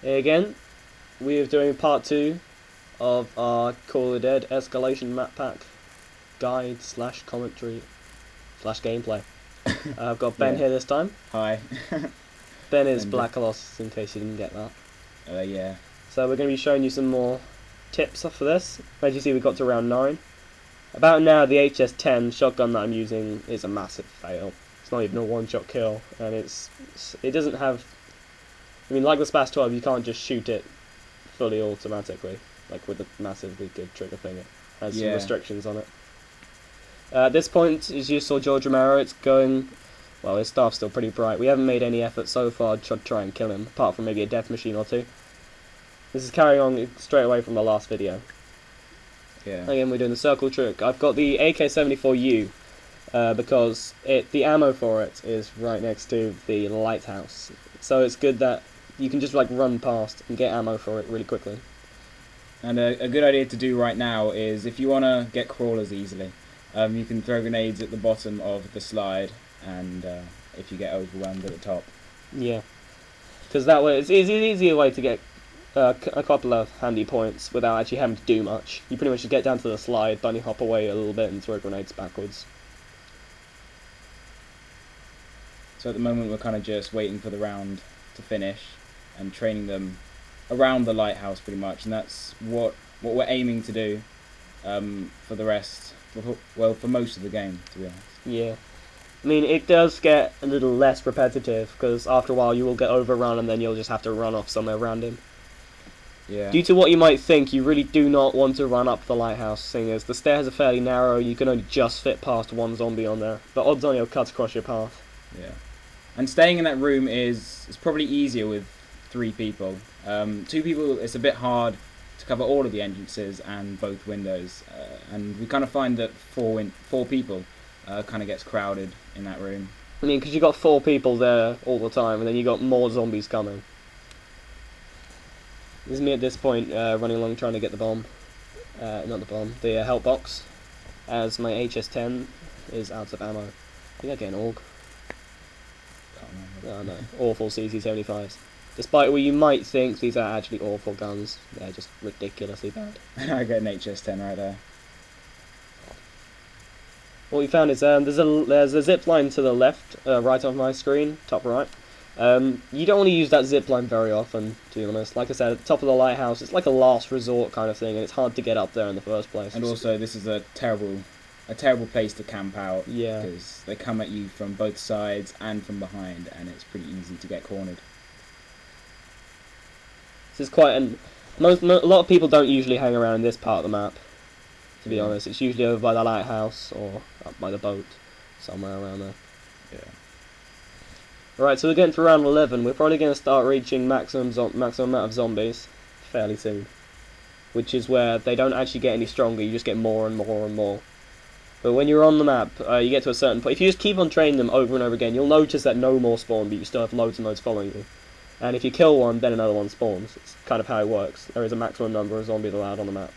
Again, we are doing part 2 of our Call of the Dead Escalation map pack guide / commentary / gameplay. I've got Ben here this time. Hi. Ben is Black Colossus, in case you didn't get that. Yeah. So we're going to be showing you some more tips for this. As you see, we got to round 9. About now, the HS-10 shotgun that I'm using is a massive fail. It's not even a one-shot kill, and it doesn't have... I mean, like the SPAS 12, you can't just shoot it fully automatically, like with a massively good trigger thing. It has some restrictions on it. At this point, as you saw George Romero, it's going... Well, his staff's still pretty bright. We haven't made any effort so far to try and kill him, apart from maybe a death machine or two. This is carrying on straight away from the last video. Yeah. Again, we're doing the circle trick. I've got the AK-74U because the ammo for it is right next to the lighthouse. So it's good that you can just like run past and get ammo for it really quickly. And a good idea to do right now is if you want to get crawlers easily, you can throw grenades at the bottom of the slide, and if you get overwhelmed at the top. Yeah, because that way it's an easier way to get a couple of handy points without actually having to do much. You pretty much just get down to the slide, bunny hop away a little bit, and throw grenades backwards. So at the moment we're kind of just waiting for the round to finish and training them around the lighthouse pretty much, and that's what we're aiming to do for the rest, well, for most of the game, to be honest. Yeah. I mean, it does get a little less repetitive, because after a while you will get overrun and then you'll just have to run off somewhere around him. Yeah. Due to what you might think, you really do not want to run up the lighthouse, seeing as the stairs are fairly narrow, you can only just fit past one zombie on there. But odds on you'll cut across your path. Yeah. And staying in that room is probably easier with 3 people. 2 people, it's a bit hard to cover all of the entrances and both windows. And we kind of find that 4 people kind of gets crowded in that room. I mean, because you got 4 people there all the time, and then you got more zombies coming. This is me at this point, running along trying to get the bomb. Not the bomb, the help box. As my HS-10 is out of ammo. I think I get an AUG. Oh no, awful CZ-75s. Despite what you might think, these are actually awful guns. They're just ridiculously bad. I get an HS-10 right there. What we found is there's a zip line to the left, right of my screen, top right. You don't want to use that zip line very often, to be honest. Like I said, at the top of the lighthouse, it's like a last resort kind of thing, and it's hard to get up there in the first place. And also, this is a terrible place to camp out. Yeah. Because they come at you from both sides and from behind, and it's pretty easy to get cornered. This is quite a lot of people don't usually hang around in this part of the map. To be honest, it's usually over by the lighthouse or up by the boat, somewhere around there. Yeah. Right, so we're getting to round 11. We're probably going to start reaching maximum amount of zombies fairly soon, which is where they don't actually get any stronger. You just get more and more and more. But when you're on the map, you get to a certain point. If you just keep on training them over and over again, you'll notice that no more spawn, but you still have loads and loads following you. And if you kill one, then another one spawns. It's kind of how it works. There is a maximum number of zombies allowed on the map.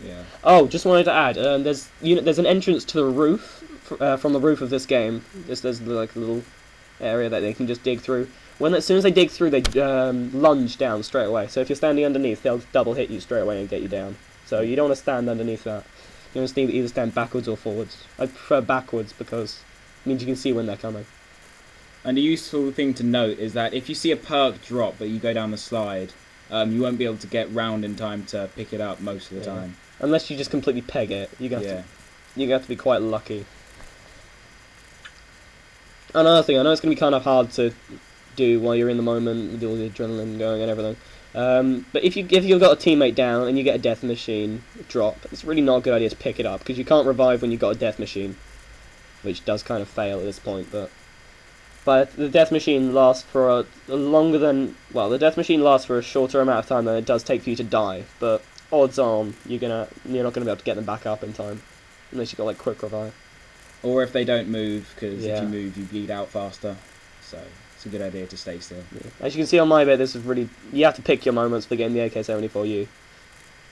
Yeah. Oh, just wanted to add, there's an entrance to the roof from the roof of this game. There's like a little area that they can just dig through. As soon as they dig through, they lunge down straight away. So if you're standing underneath, they'll double hit you straight away and get you down. So you don't want to stand underneath that. You want to either stand backwards or forwards. I prefer backwards because it means you can see when they're coming. And a useful thing to note is that if you see a perk drop but you go down the slide, you won't be able to get round in time to pick it up most of the time. Unless you just completely peg it. You have to be quite lucky. Another thing, I know it's going to be kind of hard to do while you're in the moment with all the adrenaline going and everything. But if you've got a teammate down and you get a death machine drop, it's really not a good idea to pick it up because you can't revive when you've got a death machine, which does kind of fail at this point. But the death machine lasts for the death machine lasts for a shorter amount of time than it does take for you to die. But odds on you're not going to be able to get them back up in time unless you've got like quick revive. Or if they don't move, because Yeah. if you move, you bleed out faster. So it's a good idea to stay still. Yeah. As you can see on my bit, this is really... You have to pick your moments for getting the AK-74U.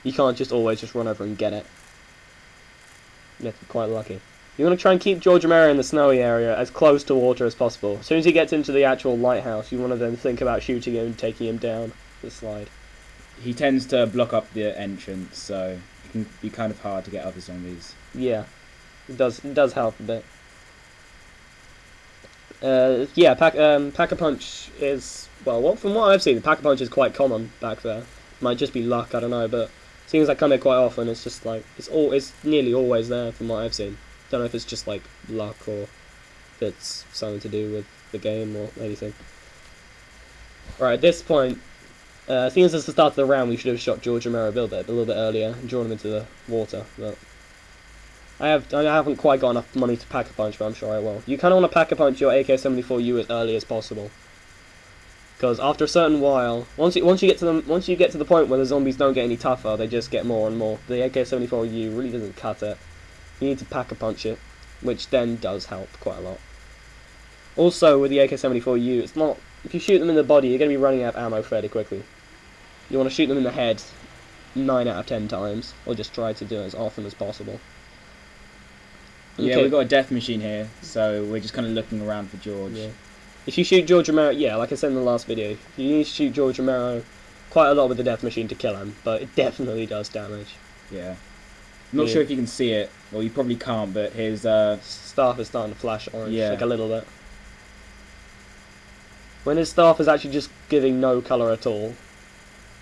You can't just always just run over and get it. You have to be quite lucky. You want to try and keep George Romero in the snowy area as close to water as possible. As soon as he gets into the actual lighthouse, you want to then think about shooting him and taking him down. the slide. He tends to block up the entrance, so it can be kind of hard to get other zombies. Yeah, it does help a bit. Yeah, Pack-a-Punch is, well, from what I've seen, Pack-a-Punch is quite common back there. Might just be luck, I don't know, but seems I come here quite often. It's just like it's nearly always there from what I've seen. Don't know if it's just like luck or if it's something to do with the game or anything. Right, at this point, seeing as it's the start of the round, we should have shot George Romero a little bit earlier and drawn him into the water. But I haven't quite got enough money to Pack-a-Punch, but I'm sure I will. You kind of want to Pack-a-Punch your AK-74U as early as possible, because after a certain while, once you get to the point where the zombies don't get any tougher, they just get more and more. The AK-74U really doesn't cut it. You need to Pack-a-Punch it, which then does help quite a lot. Also, with the AK-74U, it's not, if you shoot them in the body, you're going to be running out of ammo fairly quickly. You want to shoot them in the head 9 out of 10 times, or just try to do it as often as possible. Yeah, we've got a death machine here, so we're just kind of looking around for George. Yeah. If you shoot George Romero, yeah, like I said in the last video, you need to shoot George Romero quite a lot with the death machine to kill him, but it definitely does damage. Yeah. I'm not sure if you can see it, well, you probably can't, but his staff is starting to flash orange, like a little bit. When his staff is actually just giving no colour at all,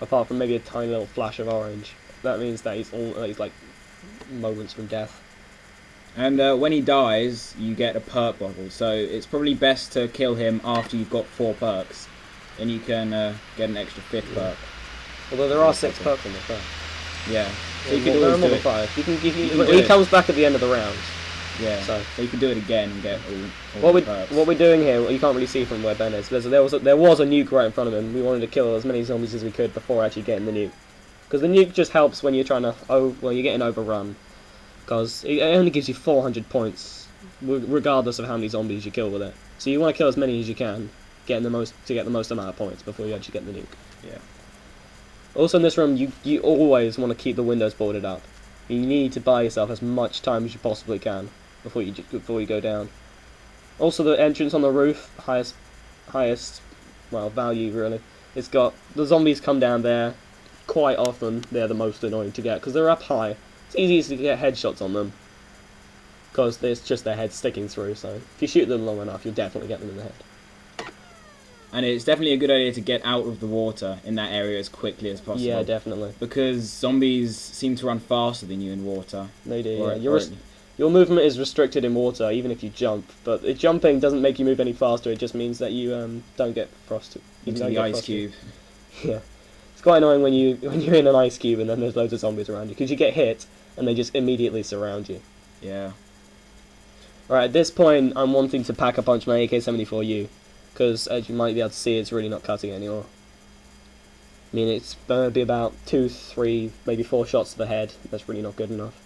apart from maybe a tiny little flash of orange, that means that he's like moments from death. And when he dies, you get a perk bottle, so it's probably best to kill him after you've got 4 perks, and you can get an extra 5th perk. Although there are 6 perks in the perk. Yeah, so you can can always do it. 5. He comes back at the end of the round. Yeah, so you can do it again and get all what the perks. What we're doing here, you can't really see from where Ben is. There was a nuke right in front of him. We wanted to kill as many zombies as we could before actually getting the nuke, because the nuke just helps when you're trying to you're getting overrun. Because it only gives you 400 points, regardless of how many zombies you kill with it. So you want to kill as many as you can, to get the most amount of points before you actually get the nuke. Yeah. Also in this room, you always want to keep the windows boarded up. You need to buy yourself as much time as you possibly can before you go down. Also, the entrance on the roof, highest value really. It's got the zombies come down there quite often. They're the most annoying to get because they're up high. It's easy to get headshots on them because it's just their head sticking through, so if you shoot them long enough, you'll definitely get them in the head. And it's definitely a good idea to get out of the water in that area as quickly as possible. Yeah, definitely. Because zombies seem to run faster than you in water. They do, yeah. Your movement is restricted in water, even if you jump, but jumping doesn't make you move any faster, it just means that you don't get frosted. Into the ice cube. Yeah. It's quite annoying when you're in an ice cube and then there's loads of zombies around you, because you get hit and they just immediately surround you. Yeah. Alright, at this point I'm wanting to Pack-a-Punch my AK-74U, because as you might be able to see, it's really not cutting anymore. I mean, it's going to be about 2, 3, maybe 4 shots to the head. That's really not good enough.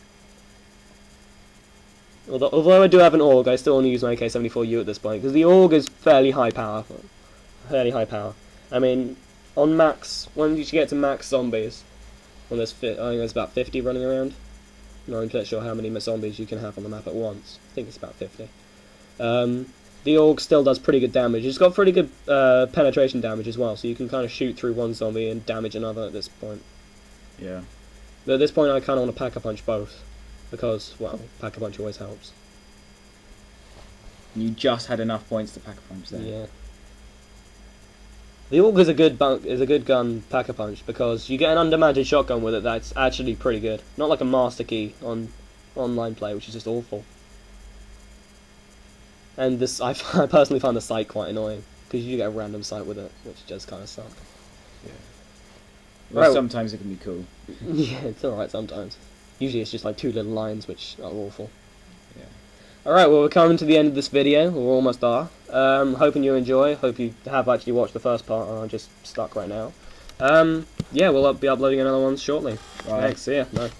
Although I do have an AUG, I still want to use my AK-74U at this point, because the AUG is fairly high power. I mean, on max, when you get to max zombies, when I think there's about 50 running around. I'm not entirely sure how many zombies you can have on the map at once. I think it's about 50. The AUG still does pretty good damage. It's got pretty good penetration damage as well, so you can kind of shoot through one zombie and damage another at this point. Yeah. But at this point I kind of want to Pack-a-Punch both, because, well, Pack-a-Punch always helps. You just had enough points to Pack-a-Punch there. Yeah. The AUG is a good gun Pack-a-Punch, because you get an under-mounted shotgun with it that's actually pretty good. Not like a Master Key on online play, which is just awful. And this, I personally find the sight quite annoying, because you get a random sight with it, which does kind of suck. Yeah. Well, sometimes it can be cool. Yeah, it's alright sometimes. Usually it's just like 2 little lines, which are awful. Yeah. Alright, well, we're coming to the end of this video. We're almost there. Hoping you enjoy. Hope you have actually watched the first part and are just stuck right now. Yeah, we'll be uploading another one shortly. Right. Thanks, see ya. Bye.